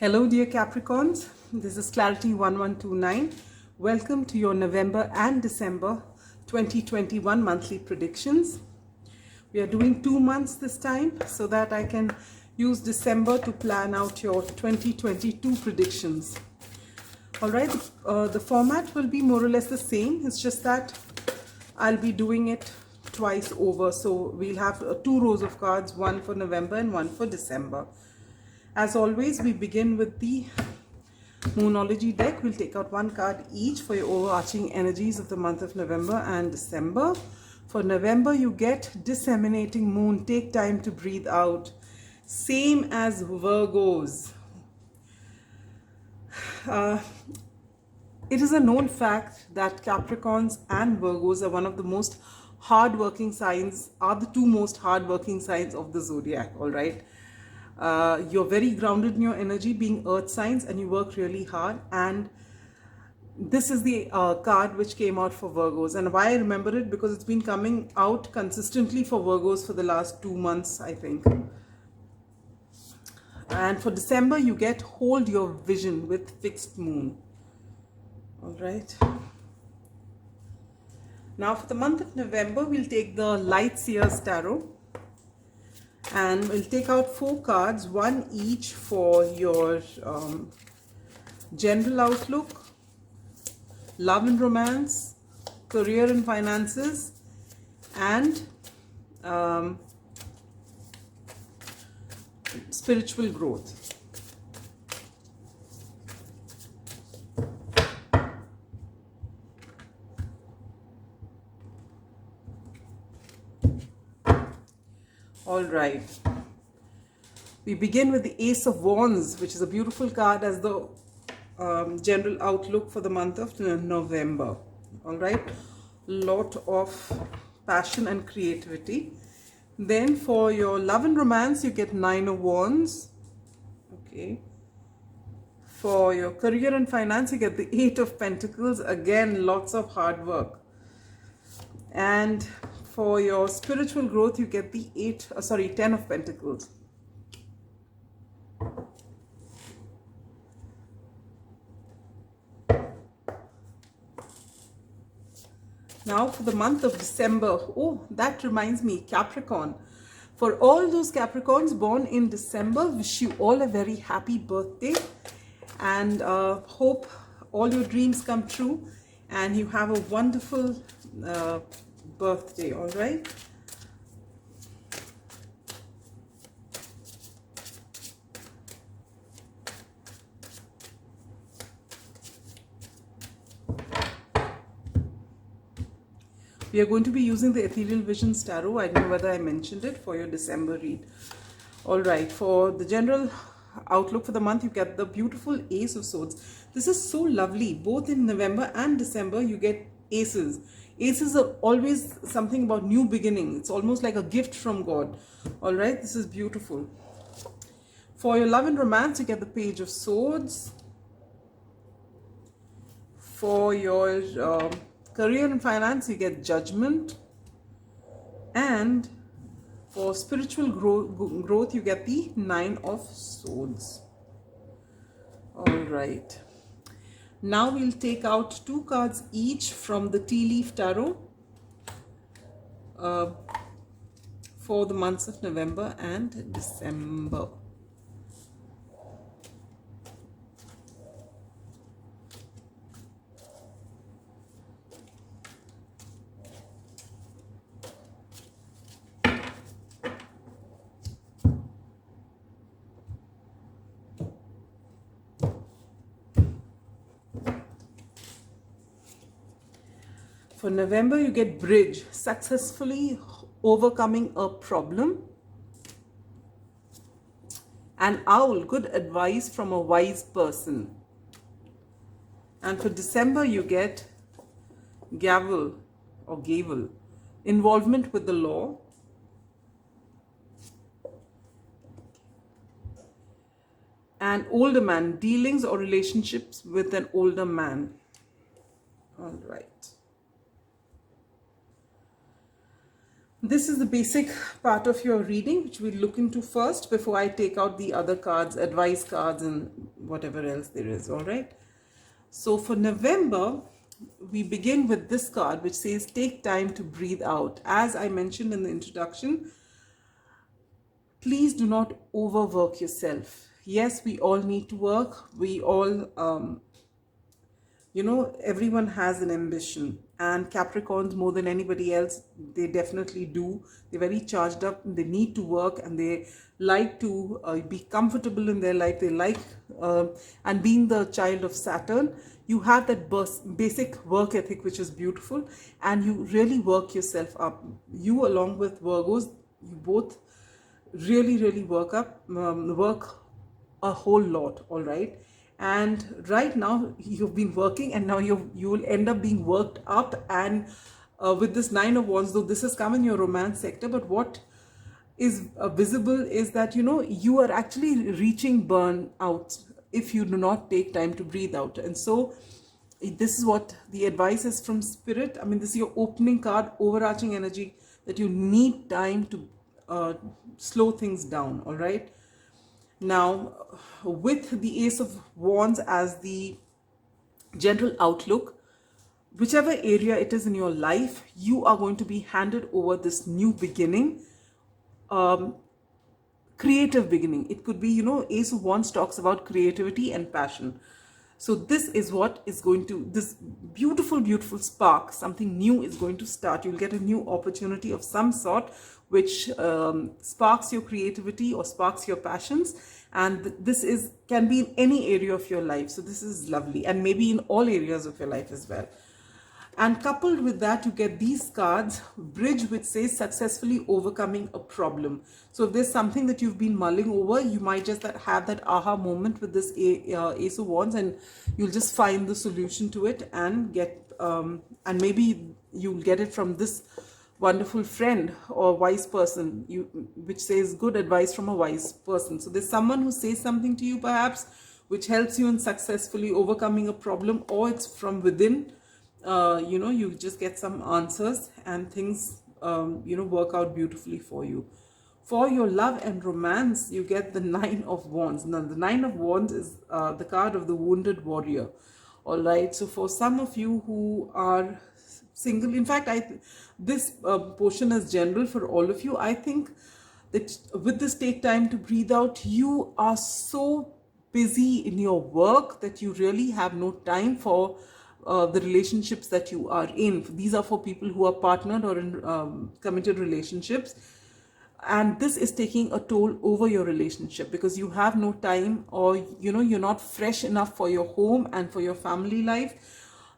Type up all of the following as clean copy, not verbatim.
Hello dear Capricorns, this is Clarity1129. Welcome to your November and December 2021 monthly predictions. We are doing 2 months this time so that I can use December to plan out your 2022 predictions. Alright, the format will be more or less the same. It's just that I'll be doing it twice over. So we'll have 2 rows of cards, one for November and one for December. As always, we begin with the Moonology deck. We'll take out 1 card each for your overarching energies of the month of November and December. For November, you get Disseminating Moon. Take time to breathe out. Same as Virgos. It is a known fact that Capricorns and Virgos are one of the most hard-working signs, are the 2 most hard-working signs of the zodiac, all right? You're very grounded in your energy, being earth signs, and you work really hard. And this is the card which came out for Virgos. And why I remember it, because it's been coming out consistently for Virgos for the last 2 months, I think. And for December, you get Hold Your Vision with Fixed Moon. All right. Now for the month of November, we'll take the Light Seers Tarot. And we'll take out 4 cards, 1 each for your general outlook, love and romance, career and finances, and spiritual growth. All right, we begin with the Ace of Wands, which is a beautiful card as the general outlook for the month of November. All right, lot of passion and creativity. Then for your love and romance, you get 9 of Wands. Okay. For your career and finance, you get the 8 of Pentacles. Again, lots of hard work. And for your spiritual growth, you get the 10 of Pentacles. Now for the month of December. Oh, that reminds me, Capricorn. For all those Capricorns born in December, wish you all a very happy birthday. And hope all your dreams come true. And you have a wonderful birthday, all right? We are going to be using the Ethereal Visions Tarot. I don't know whether I mentioned it for your December read. All right, for the general outlook for the month, you get the beautiful Ace of Swords. This is so lovely. Both in November and December, you get aces. Aces are always something about new beginning. It's almost like a gift from God. All right, this is beautiful. For your love and romance, you get the Page of Swords. For your career and finance, you get Judgment. And for spiritual growth, you get the 9 of Swords. All right. Now we'll take out 2 cards each from the Tea Leaf Tarot for the months of November and December. For November, you get Bridge, successfully overcoming a problem. And Owl, good advice from a wise person. And for December, you get Gavel or Gavel, involvement with the law. And Older Man, dealings or relationships with an older man. All right. This is the basic part of your reading, which we'll look into first before I take out the other cards, advice cards and whatever else there is. All right. So for November, we begin with this card, which says take time to breathe out. As I mentioned in the introduction, please do not overwork yourself. Yes, we all need to work. We all, everyone has an ambition, and Capricorns, more than anybody else, they definitely do. They're very charged up, they need to work, and they like to be comfortable in their life. They like, and being the child of Saturn, you have that basic work ethic, which is beautiful, and you really work yourself up. You, along with Virgos, you both really work a whole lot. All right. And right now you've been working, and now you will end up being worked up. And with this Nine of Wands, though this has come in your romance sector, but what is visible is that you are actually reaching burnout if you do not take time to breathe out. And so this is what the advice is from Spirit. I mean, this is your opening card, overarching energy, that you need time to slow things down. All right. Now, with the Ace of Wands as the general outlook, whichever area it is in your life, you are going to be handed over this new beginning, creative beginning. It could be, Ace of Wands talks about creativity and passion. So this is what is going to, this beautiful spark, something new is going to start. You'll get a new opportunity of some sort, which sparks your creativity or sparks your passions. And this can be in any area of your life. So this is lovely, and maybe in all areas of your life as well. And coupled with that, you get these cards, Bridge, which says successfully overcoming a problem. So if there's something that you've been mulling over, you might just have that aha moment with this Ace of Wands, and you'll just find the solution to it and get, and maybe you'll get it from this wonderful friend or wise person, which says good advice from a wise person. So there's someone who says something to you perhaps, which helps you in successfully overcoming a problem, or it's from within. You just get some answers, and things, work out beautifully for you. For your love and romance, you get the Nine of Wands. Now, the Nine of Wands is the card of the wounded warrior. All right. So for some of you who are single, in fact, this portion is general for all of you. I think that with this take time to breathe out, you are so busy in your work that you really have no time for the relationships that you are in. These are for people who are partnered or in committed relationships, and this is taking a toll over your relationship because you have no time, or you're not fresh enough for your home and for your family life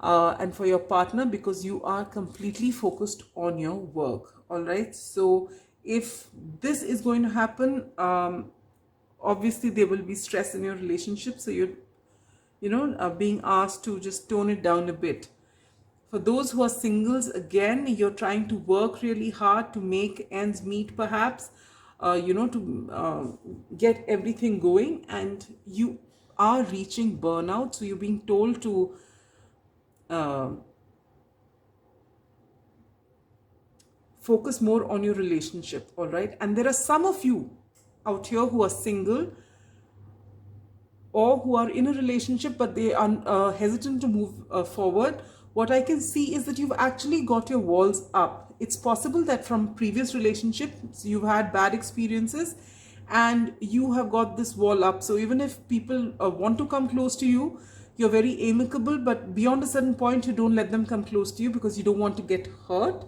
and for your partner, because you are completely focused on your work. All right. So if this is going to happen, obviously there will be stress in your relationship, so you're being asked to just tone it down a bit. For those who are singles, again, you're trying to work really hard to make ends meet, perhaps, to get everything going, and you are reaching burnout. So you're being told to focus more on your relationship. All right. And there are some of you out here who are single, or who are in a relationship but they are hesitant to move forward. What I can see is that you've actually got your walls up. It's possible that from previous relationships you've had bad experiences and you have got this wall up. So even if people want to come close to you, you're very amicable, but beyond a certain point you don't let them come close to you because you don't want to get hurt.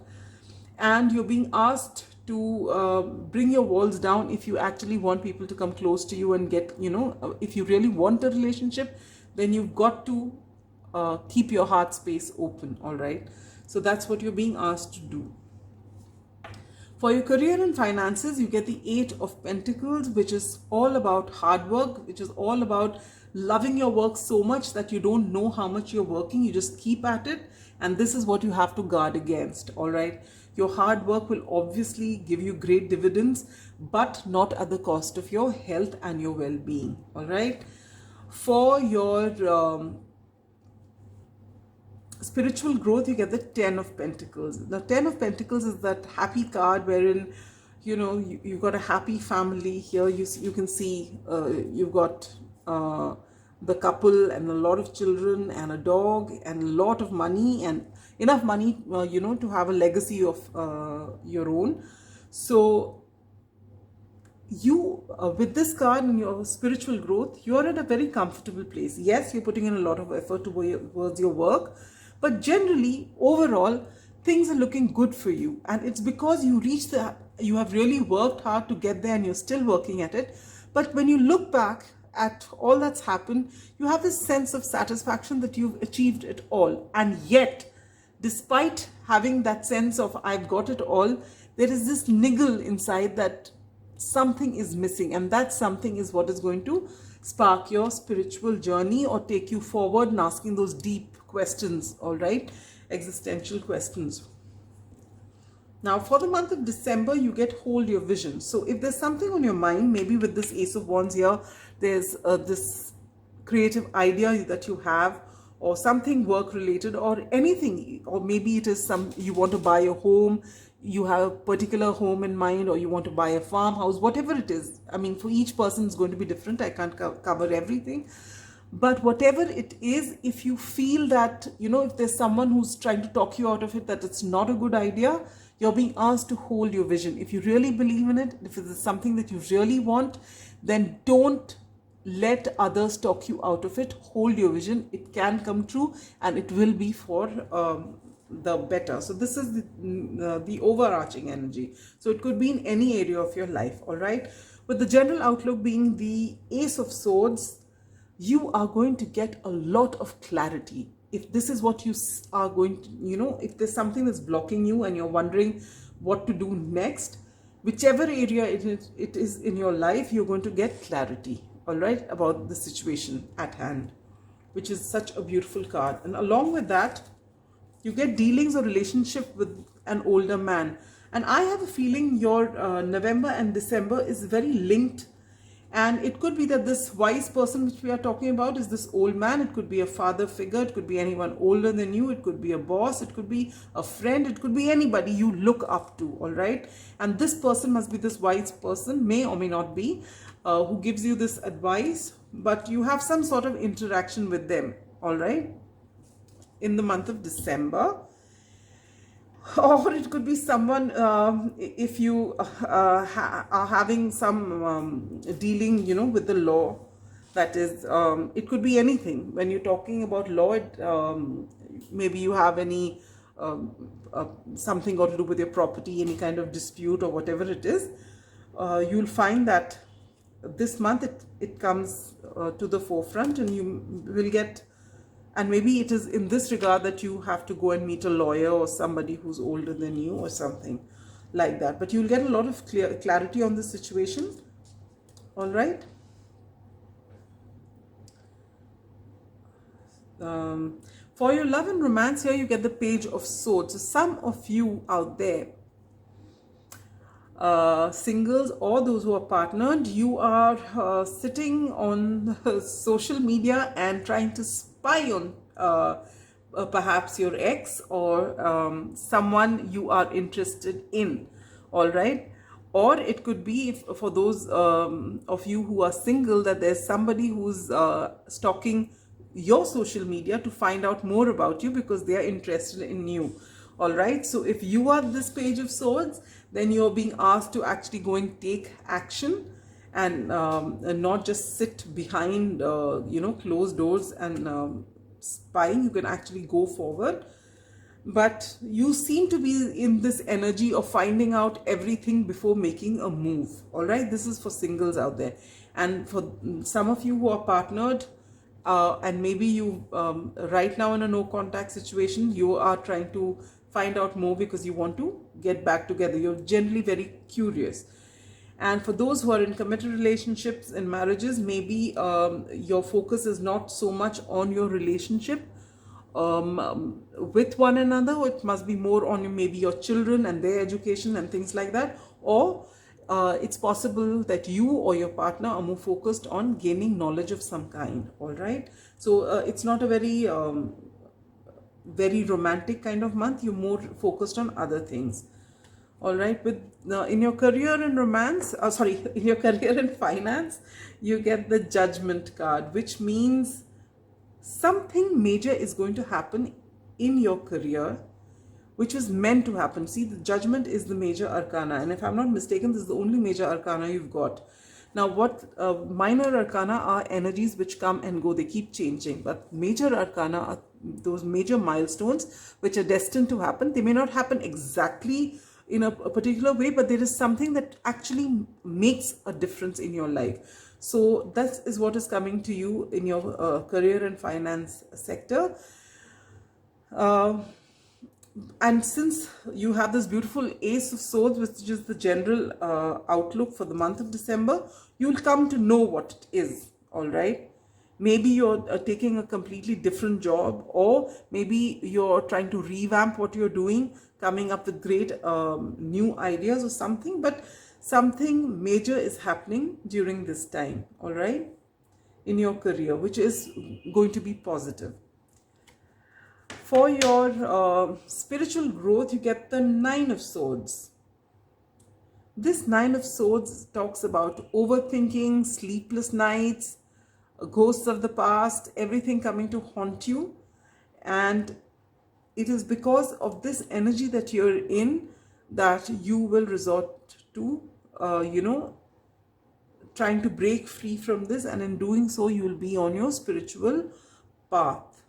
And you're being asked to bring your walls down if you actually want people to come close to you and get, if you really want a relationship, then you've got to keep your heart space open. All right. So that's what you're being asked to do. For your career and finances, you get the Eight of Pentacles, which is all about hard work, which is all about loving your work so much that you don't know how much you're working. You just keep at it. And this is what you have to guard against. All right. Your hard work will obviously give you great dividends, but not at the cost of your health and your well-being. All right. For your spiritual growth, you get the Ten of Pentacles. The Ten of Pentacles is that happy card wherein, you've got a happy family here. You can see you've got the couple and a lot of children and a dog and a lot of money and enough money, you know, to have a legacy of your own. So you, with this card in your spiritual growth, you're at a very comfortable place. Yes, you're putting in a lot of effort towards your work, but generally, overall, things are looking good for you. And it's because you you have really worked hard to get there and you're still working at it. But when you look back at all that's happened, you have this sense of satisfaction that you've achieved it all. And yet, despite having that sense of I've got it all, there is this niggle inside that something is missing, and that something is what is going to spark your spiritual journey or take you forward and asking those deep questions, all right, existential questions. Now for the month of December, you get hold your vision. So if there's something on your mind, maybe with this Ace of Wands here, there's this creative idea that you have, or something work related, or anything, or maybe it is you want to buy a home, you have a particular home in mind, or you want to buy a farmhouse, whatever it is. I mean, for each person it's going to be different. I can't cover everything, but whatever it is, if you feel that, you know, if there's someone who's trying to talk you out of it, that it's not a good idea, you're being asked to hold your vision. If you really believe in it, if it's something that you really want, then don't let others talk you out of it. Hold your vision. It can come true, and it will be for the better. So this is the overarching energy. So it could be in any area of your life, all right? With the general outlook being the Ace of Swords, you are going to get a lot of clarity. If this is what you are going to, you know, if there's something that's blocking you and you're wondering what to do next, whichever area it is in your life, you're going to get clarity, all right, about the situation at hand, which is such a beautiful card. And along with that, you get dealings or relationship with an older man. And I have a feeling your November and December is very linked. And it could be that this wise person which we are talking about is this old man. It could be a father figure. It could be anyone older than you. It could be a boss. It could be a friend. It could be anybody you look up to, all right? And this person must be this wise person, may or may not be, who gives you this advice. But you have some sort of interaction with them, all right, in the month of December. Or it could be someone, if you are having some dealing, you know, with the law. That is, it could be anything. When you're talking about law, maybe you have any something got to do with your property, any kind of dispute or whatever it is. You'll find that this month it comes to the forefront, and you will get. And maybe it is in this regard that you have to go and meet a lawyer or somebody who's older than you or something like that. But you'll get a lot of clarity on the situation. All right. For your love and romance, here you get the Page of Swords. So some of you out there, singles or those who are partnered, you are sitting on social media and trying to spy on perhaps your ex or someone you are interested in, all right? Or it could be, for those of you who are single, that there's somebody who's stalking your social media to find out more about you because they are interested in you, all right? So if you are this Page of Swords, then you're being asked to actually go and take action, and not just sit behind, you know, closed doors and spying. You can actually go forward. But you seem to be in this energy of finding out everything before making a move, all right? This is for singles out there. And for some of you who are partnered, and maybe you right now in a no contact situation, you are trying to find out more because you want to get back together. You're generally very curious. And for those who are in committed relationships and marriages, maybe your focus is not so much on your relationship with one another. It must be more on maybe your children and their education and things like that. Or it's possible that you or your partner are more focused on gaining knowledge of some kind, all right? So it's not a very very romantic kind of month. You're more focused on other things, all right. With in your career and romance, in your career and finance, you get the Judgment card, which means something major is going to happen in your career, which is meant to happen. See, the Judgment is the major arcana, and if I'm not mistaken, this is the only major arcana you've got. Now, what minor arcana are energies which come and go, they keep changing, but major arcana are those major milestones which are destined to happen. They may not happen exactly in a particular way, but there is something that actually makes a difference in your life. So that is what is coming to you in your career and finance sector. And since you have this beautiful Ace of Swords, which is the general outlook for the month of December, you'll come to know what it is, all right? Maybe you're taking a completely different job, or maybe you're trying to revamp what you're doing, coming up with great new ideas or something, but something major is happening during this time, all right, in your career, which is going to be positive. For your spiritual growth, you get the Nine of Swords. This Nine of Swords talks about overthinking, sleepless nights, ghosts of the past, everything coming to haunt you. And it is because of this energy that you're in that you will resort to, trying to break free from this. And in doing so, you will be on your spiritual path,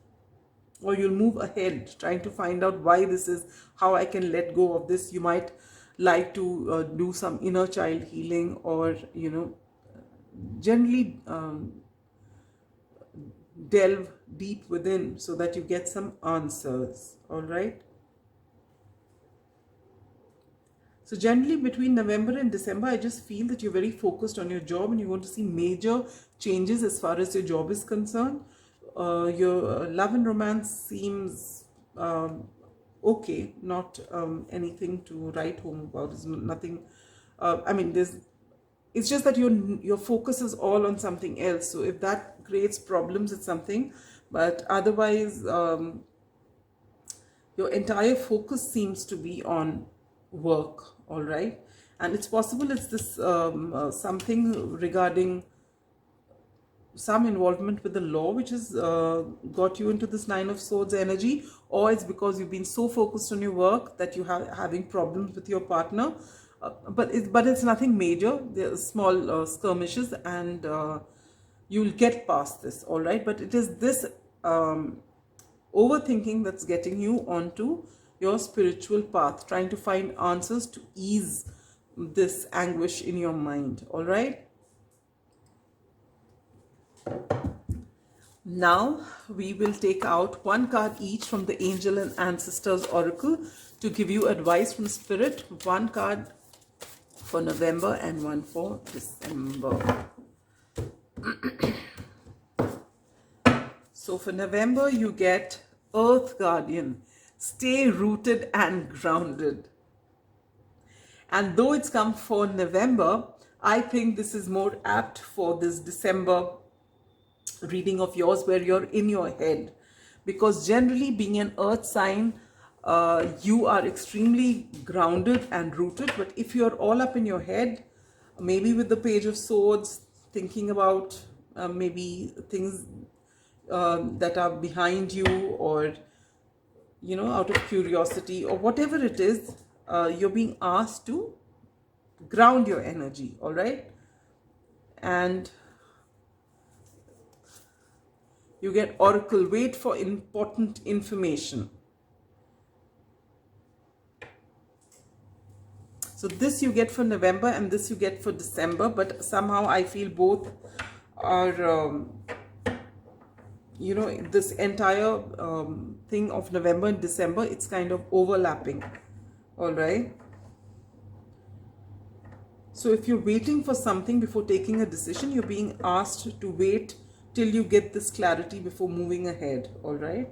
or you'll move ahead trying to find out why this is, how I can let go of this. You might like to do some inner child healing, or generally delve deep within so that you get some answers, all right? So generally between November and December, I just feel that you're very focused on your job, and you're going to see major changes as far as your job is concerned. Your love and romance seems okay, not anything to write home about. There's nothing, it's just that your focus is all on something else. So if that creates problems, it's something, but otherwise your entire focus seems to be on work, all right? And it's possible it's this something regarding some involvement with the law, which has got you into this Nine of Swords energy, or it's because you've been so focused on your work that you have having problems with your partner, but it's nothing major. There are small skirmishes, and you'll get past this, all right? But it is this overthinking that's getting you onto your spiritual path, trying to find answers to ease this anguish in your mind, all right? Now we will take out one card each from the Angel and Ancestors Oracle to give you advice from Spirit. One card for November and one for December. So for November, you get Earth Guardian. Stay rooted and grounded. And though it's come for November, I think this is more apt for this December reading of yours, where you're in your head, because generally being an earth sign, you are extremely grounded and rooted. But if you're all up in your head, maybe with the Page of Swords, thinking about maybe things that are behind you, or out of curiosity or whatever it is, you're being asked to ground your energy, all right? And you get Oracle, wait for important information. So this you get for November and this you get for December, but somehow I feel both are, this entire thing of November and December, it's kind of overlapping, all right? So if you're waiting for something before taking a decision, you're being asked to wait till you get this clarity before moving ahead, all right?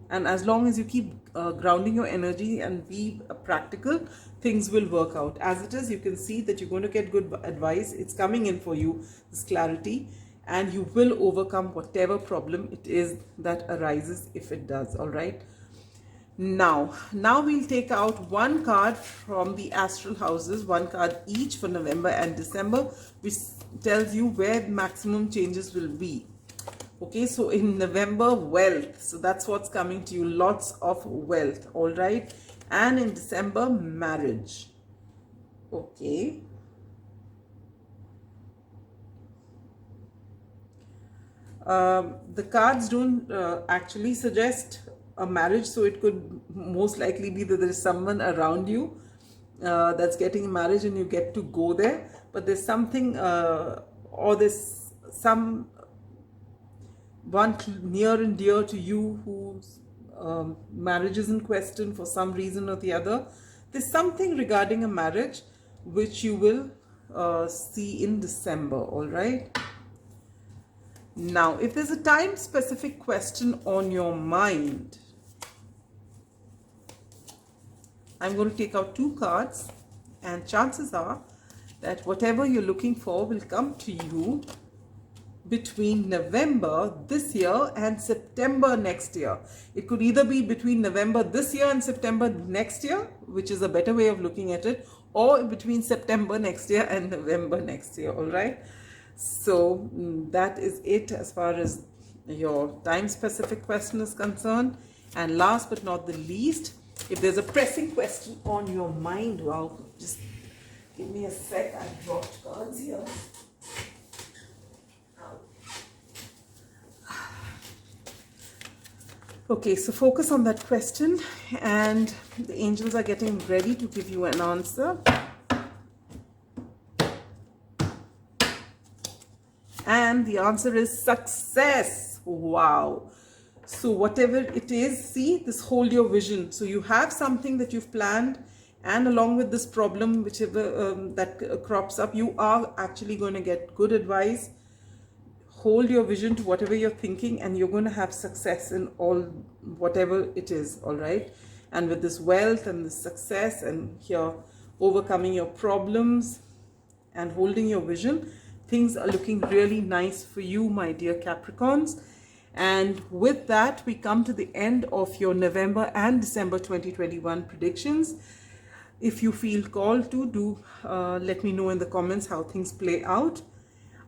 And as long as you keep grounding your energy and be practical, things will work out. As it is, you can see that you're going to get good advice. It's coming in for you, this clarity, and you will overcome whatever problem it is that arises, if it does, all right? Now we'll take out one card from the astral houses, one card each for November and December, which tells you where maximum changes will be. Okay, so in November, wealth. So that's what's coming to you, lots of wealth, all right? And in December, marriage. Okay. The cards don't actually suggest a marriage, so it could most likely be that there is someone around you that's getting marriage and you get to go there, but there's something or there's some one near and dear to you whose marriage is in question for some reason or the other. There's something regarding a marriage which you will see in December, all right? Now, if there's a time-specific question on your mind, I'm going to take out two cards, and chances are that whatever you're looking for will come to you between November this year and September next year. It could either be between November this year and September next year, which is a better way of looking at it, or between September next year and November next year, all right? So that is it as far as your time-specific question is concerned. And last but not the least, if there's a pressing question on your mind, wow, just give me a sec, I dropped cards here. Okay, so focus on that question, and the angels are getting ready to give you an answer. And the answer is success. Wow. So whatever it is, see, this hold your vision. So you have something that you've planned, and along with this problem, whichever that crops up, you are actually going to get good advice. Hold your vision to whatever you're thinking, and you're going to have success in all whatever it is, all right? And with this wealth and this success, and here overcoming your problems and holding your vision, things are looking really nice for you, my dear Capricorns. And with that, we come to the end of your November and December 2021 predictions. If you feel called to, do let me know in the comments how things play out.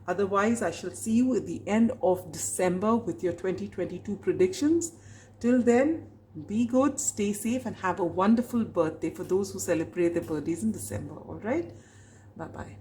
Otherwise, I shall see you at the end of December with your 2022 predictions. Till then, be good, stay safe, and have a wonderful birthday for those who celebrate their birthdays in December. All right? Bye-bye.